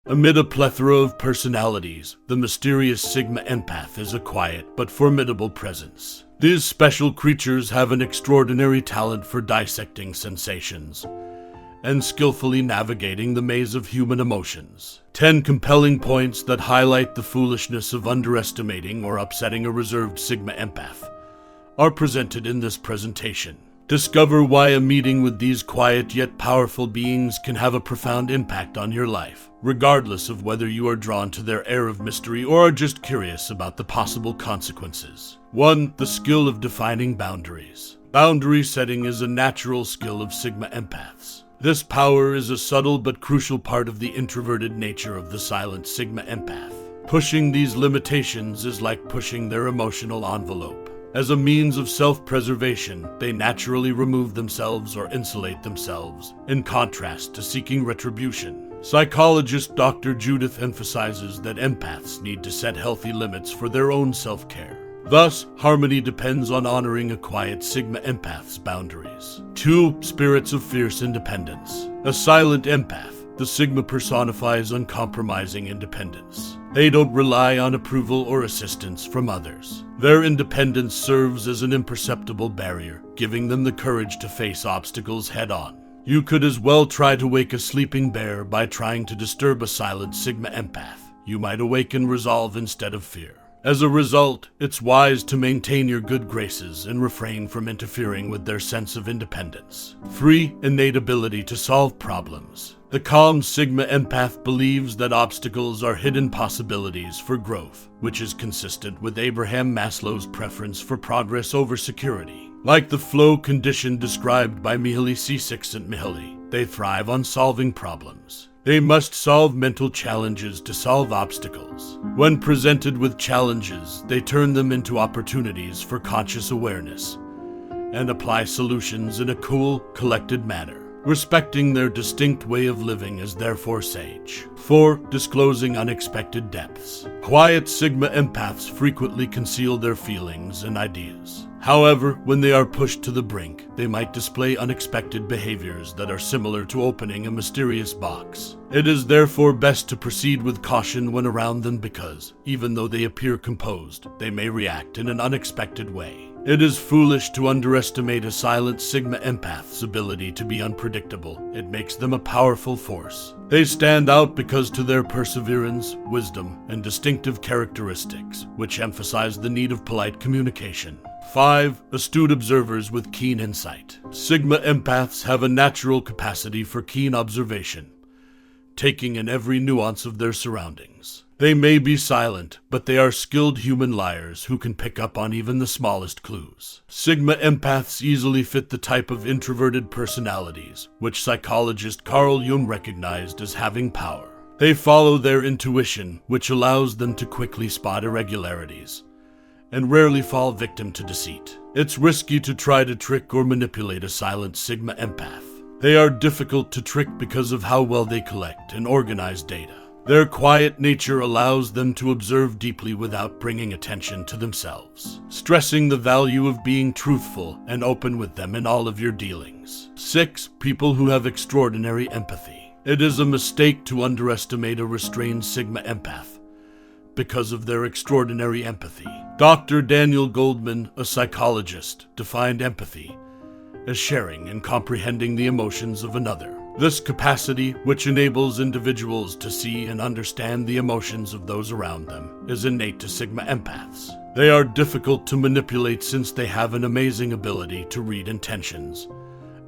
Amid a plethora of personalities, the mysterious Sigma Empath is a quiet but formidable presence. These special creatures have an extraordinary talent for dissecting sensations and skillfully navigating the maze of human emotions. 10 compelling points that highlight the foolishness of underestimating or upsetting a reserved Sigma Empath are presented in this presentation. Discover why a meeting with these quiet yet powerful beings can have a profound impact on your life, regardless of whether you are drawn to their air of mystery or are just curious about the possible consequences. 1. The skill of defining boundaries. Boundary setting is a natural skill of Sigma Empaths. This power is a subtle but crucial part of the introverted nature of the silent Sigma Empath. Pushing these limitations is like pushing their emotional envelope. As a means of self-preservation, they naturally remove themselves or insulate themselves, in contrast to seeking retribution. Psychologist Dr. Judith emphasizes that empaths need to set healthy limits for their own self-care. Thus, harmony depends on honoring a quiet Sigma Empath's boundaries. 2. Spirits of fierce independence. A silent empath, the Sigma personifies uncompromising independence. They don't rely on approval or assistance from others. Their independence serves as an imperceptible barrier, giving them the courage to face obstacles head-on. You could as well try to wake a sleeping bear by trying to disturb a silent Sigma Empath. You might awaken resolve instead of fear. As a result, it's wise to maintain your good graces and refrain from interfering with their sense of independence. 3. Innate ability to solve problems. The calm Sigma Empath believes that obstacles are hidden possibilities for growth, which is consistent with Abraham Maslow's preference for progress over security. Like the flow condition described by Mihaly Csikszentmihalyi, they thrive on solving problems. They must solve mental challenges to solve obstacles. When presented with challenges, they turn them into opportunities for conscious awareness and apply solutions in a cool, collected manner. Respecting their distinct way of living is therefore sage. 4. Disclosing unexpected depths. Quiet Sigma Empaths frequently conceal their feelings and ideas. However, when they are pushed to the brink, they might display unexpected behaviors that are similar to opening a mysterious box. It is therefore best to proceed with caution when around them because, even though they appear composed, they may react in an unexpected way. It is foolish to underestimate a silent Sigma Empath's ability to be unpredictable. It makes them a powerful force. They stand out because to their perseverance, wisdom, and distinctive characteristics, which emphasize the need of polite communication. 5. Astute observers with keen insight. Sigma Empaths have a natural capacity for keen observation, taking in every nuance of their surroundings. They may be silent, but they are skilled human liars who can pick up on even the smallest clues. Sigma Empaths easily fit the type of introverted personalities, which psychologist Carl Jung recognized as having power. They follow their intuition, which allows them to quickly spot irregularities and rarely fall victim to deceit. It's risky to try to trick or manipulate a silent Sigma Empath. They are difficult to trick because of how well they collect and organize data. Their quiet nature allows them to observe deeply without bringing attention to themselves, stressing the value of being truthful and open with them in all of your dealings. 6. People who have extraordinary empathy. It is a mistake to underestimate a restrained Sigma Empath because of their extraordinary empathy. Dr. Daniel Goldman, a psychologist, defined empathy as sharing and comprehending the emotions of another. This capacity, which enables individuals to see and understand the emotions of those around them, is innate to Sigma Empaths. They are difficult to manipulate since they have an amazing ability to read intentions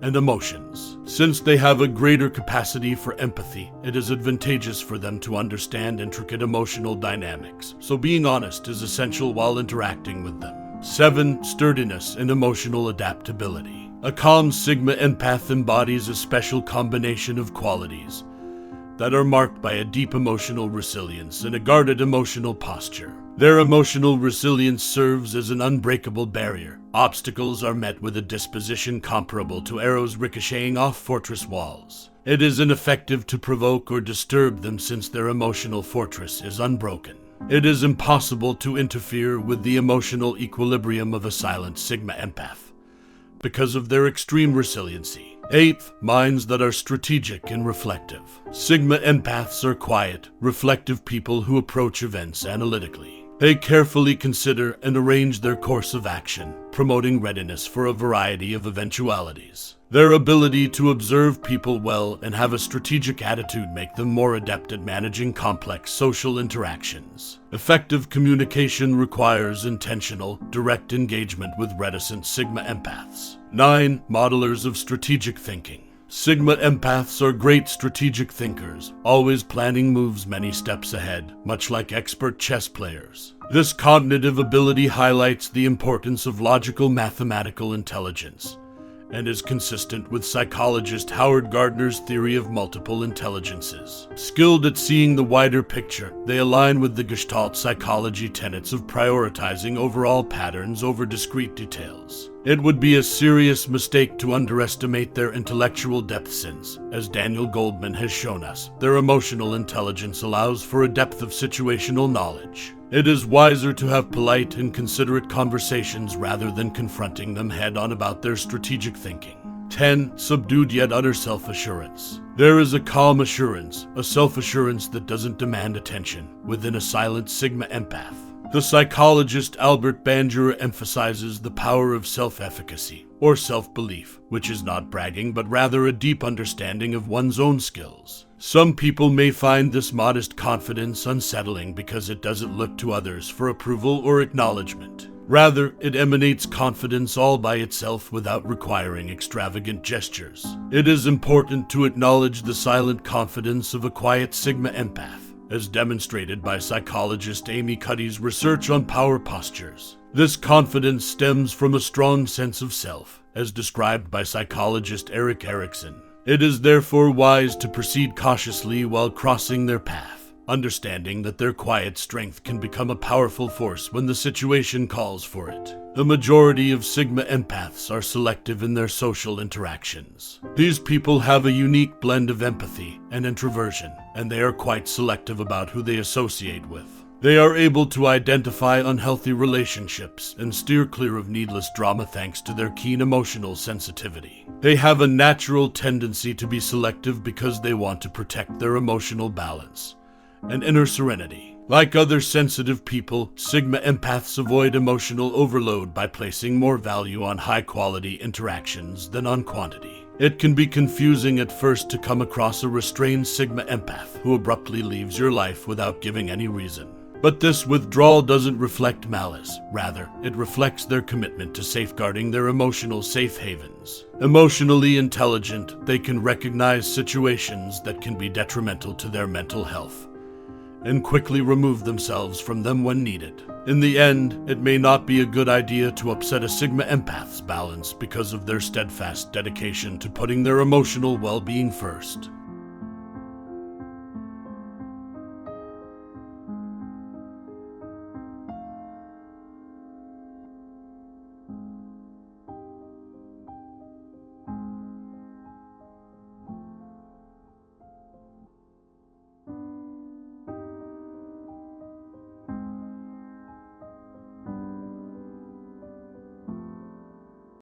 and emotions. Since they have a greater capacity for empathy, it is advantageous for them to understand intricate emotional dynamics, so being honest is essential while interacting with them. 7. Sturdiness and emotional adaptability. A calm Sigma Empath embodies a special combination of qualities that are marked by a deep emotional resilience and a guarded emotional posture. Their emotional resilience serves as an unbreakable barrier. Obstacles are met with a disposition comparable to arrows ricocheting off fortress walls. It is ineffective to provoke or disturb them since their emotional fortress is unbroken. It is impossible to interfere with the emotional equilibrium of a silent Sigma Empath because of their extreme resiliency. Eighth, minds that are strategic and reflective. Sigma empaths are quiet, reflective people who approach events analytically. They carefully consider and arrange their course of action, promoting readiness for a variety of eventualities. Their ability to observe people well and have a strategic attitude make them more adept at managing complex social interactions. Effective communication requires intentional, direct engagement with reticent Sigma empaths. 9. Modelers of strategic thinking. Sigma empaths are great strategic thinkers, always planning moves many steps ahead, much like expert chess players. This cognitive ability highlights the importance of logical mathematical intelligence, and is consistent with psychologist Howard Gardner's theory of multiple intelligences. Skilled at seeing the wider picture, they align with the Gestalt psychology tenets of prioritizing overall patterns over discrete details. It would be a serious mistake to underestimate their intellectual depth since, as Daniel Goldman has shown us, their emotional intelligence allows for a depth of situational knowledge. It is wiser to have polite and considerate conversations rather than confronting them head-on about their strategic thinking. 10. Subdued yet utter self-assurance. There is a calm assurance, a self-assurance that doesn't demand attention, within a silent Sigma empath. The psychologist Albert Bandura emphasizes the power of self-efficacy, or self-belief, which is not bragging but rather a deep understanding of one's own skills. Some people may find this modest confidence unsettling because it doesn't look to others for approval or acknowledgement. Rather, it emanates confidence all by itself without requiring extravagant gestures. It is important to acknowledge the silent confidence of a quiet Sigma empath, as demonstrated by psychologist Amy Cuddy's research on power postures. This confidence stems from a strong sense of self, as described by psychologist Erik Erikson. It is therefore wise to proceed cautiously while crossing their path, understanding that their quiet strength can become a powerful force when the situation calls for it. The majority of Sigma empaths are selective in their social interactions. These people have a unique blend of empathy and introversion, and they are quite selective about who they associate with. They are able to identify unhealthy relationships and steer clear of needless drama thanks to their keen emotional sensitivity. They have a natural tendency to be selective because they want to protect their emotional balance and inner serenity. Like other sensitive people, Sigma empaths avoid emotional overload by placing more value on high-quality interactions than on quantity. It can be confusing at first to come across a restrained Sigma empath who abruptly leaves your life without giving any reason. But this withdrawal doesn't reflect malice. Rather, it reflects their commitment to safeguarding their emotional safe havens. Emotionally intelligent, they can recognize situations that can be detrimental to their mental health and quickly remove themselves from them when needed. In the end, it may not be a good idea to upset a Sigma empath's balance because of their steadfast dedication to putting their emotional well-being first.